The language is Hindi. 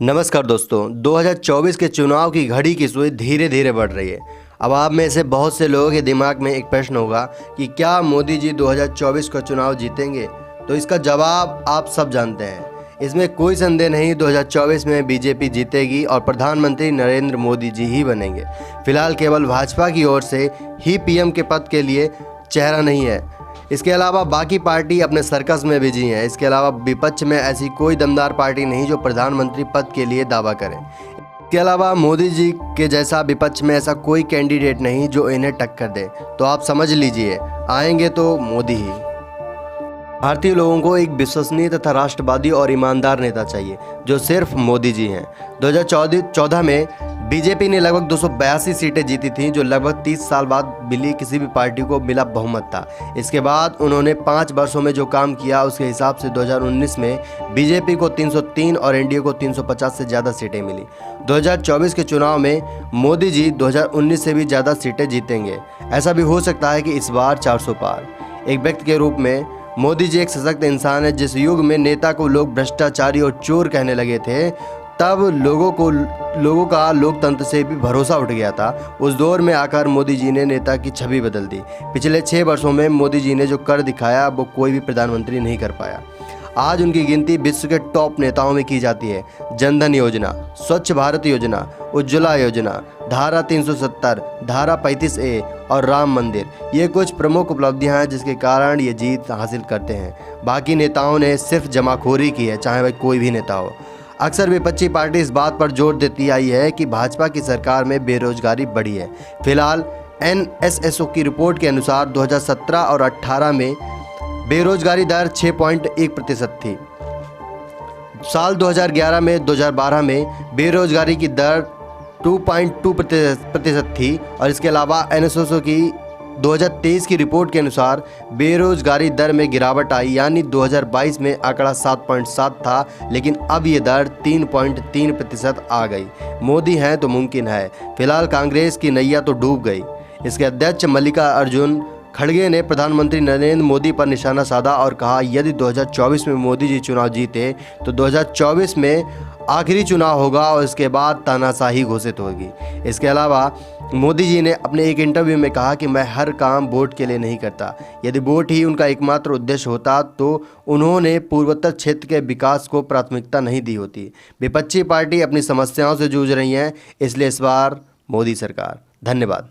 नमस्कार दोस्तों, 2024 के चुनाव की घड़ी की सुई धीरे धीरे बढ़ रही है। अब आप में से बहुत से लोगों के दिमाग में एक प्रश्न होगा कि क्या मोदी जी 2024 का चुनाव जीतेंगे? तो इसका जवाब आप सब जानते हैं। इसमें कोई संदेह नहीं, 2024 में बीजेपी जीतेगी और प्रधानमंत्री नरेंद्र मोदी जी ही बनेंगे। फिलहाल केवल भाजपा की ओर से ही पीएम के पद के लिए चेहरा नहीं है, इसके अलावा बाकी पार्टी अपने सर्कस में बिजी हैं। इसके अलावा विपक्ष में ऐसी कोई दमदार पार्टी नहीं जो प्रधानमंत्री पद के लिए दावा करे। इसके अलावा मोदी जी के जैसा विपक्ष में ऐसा कोई कैंडिडेट नहीं जो इन्हें टक्कर दे। तो आप समझ लीजिए, आएंगे तो मोदी ही। भारतीय लोगों को एक विश्वसनीय तथा राष्ट्रवादी और ईमानदार नेता चाहिए, जो सिर्फ मोदी जी हैं। 2014 में बीजेपी ने लगभग 282 सीटें जीती थीं, जो लगभग 30 साल बाद मिली किसी भी पार्टी को मिला बहुमत था। इसके बाद उन्होंने 5 वर्षों में जो काम किया उसके हिसाब से 2019 में बीजेपी को 303 और एनडीए को 350 से ज़्यादा सीटें मिली। 2024 के चुनाव में मोदी जी 2019 से भी ज़्यादा सीटें जीतेंगे। ऐसा भी हो सकता है कि इस बार 400 पार। एक व्यक्ति के रूप में मोदी जी एक सशक्त इंसान है। जिस युग में नेता को लोग भ्रष्टाचारी और चोर कहने लगे थे, तब लोगों का लोकतंत्र से भी भरोसा उठ गया था। उस दौर में आकर मोदी जी ने नेता की छवि बदल दी। पिछले 6 वर्षों में मोदी जी ने जो कर दिखाया वो कोई भी प्रधानमंत्री नहीं कर पाया। आज उनकी गिनती विश्व के टॉप नेताओं में की जाती है। जनधन योजना, स्वच्छ भारत योजना, उज्ज्वला योजना, धारा 370, धारा 35A और राम मंदिर, ये कुछ प्रमुख उपलब्धियां हैं जिसके कारण ये जीत हासिल करते हैं। बाकी नेताओं ने सिर्फ जमाखोरी की है, चाहे वह कोई भी नेता हो। अक्सर विपक्षी पार्टी इस बात पर जोर देती आई है कि भाजपा की सरकार में बेरोजगारी बढ़ी है। फिलहाल NSSO की रिपोर्ट के अनुसार 2017 और 18 में बेरोजगारी दर 6.1% थी। साल 2012 में बेरोजगारी की दर 2.2% थी। और इसके अलावा NSSO की 2023 की रिपोर्ट के अनुसार बेरोजगारी दर में गिरावट आई, यानी 2022 में आंकड़ा 7.7 था, लेकिन अब ये दर 3.3% आ गई। मोदी हैं तो मुमकिन है। फिलहाल कांग्रेस की नैया तो डूब गई। इसके अध्यक्ष मल्लिकार्जुन खड़गे ने प्रधानमंत्री नरेंद्र मोदी पर निशाना साधा और कहा, यदि 2024 में मोदी जी चुनाव जीते तो 2024 में आखिरी चुनाव होगा और इसके बाद तानाशाही घोषित होगी। इसके अलावा मोदी जी ने अपने एक इंटरव्यू में कहा कि मैं हर काम वोट के लिए नहीं करता। यदि वोट ही उनका एकमात्र उद्देश्य होता तो उन्होंने पूर्वोत्तर क्षेत्र के विकास को प्राथमिकता नहीं दी होती। विपक्षी पार्टी अपनी समस्याओं से जूझ रही हैं, इसलिए इस बार मोदी सरकार। धन्यवाद।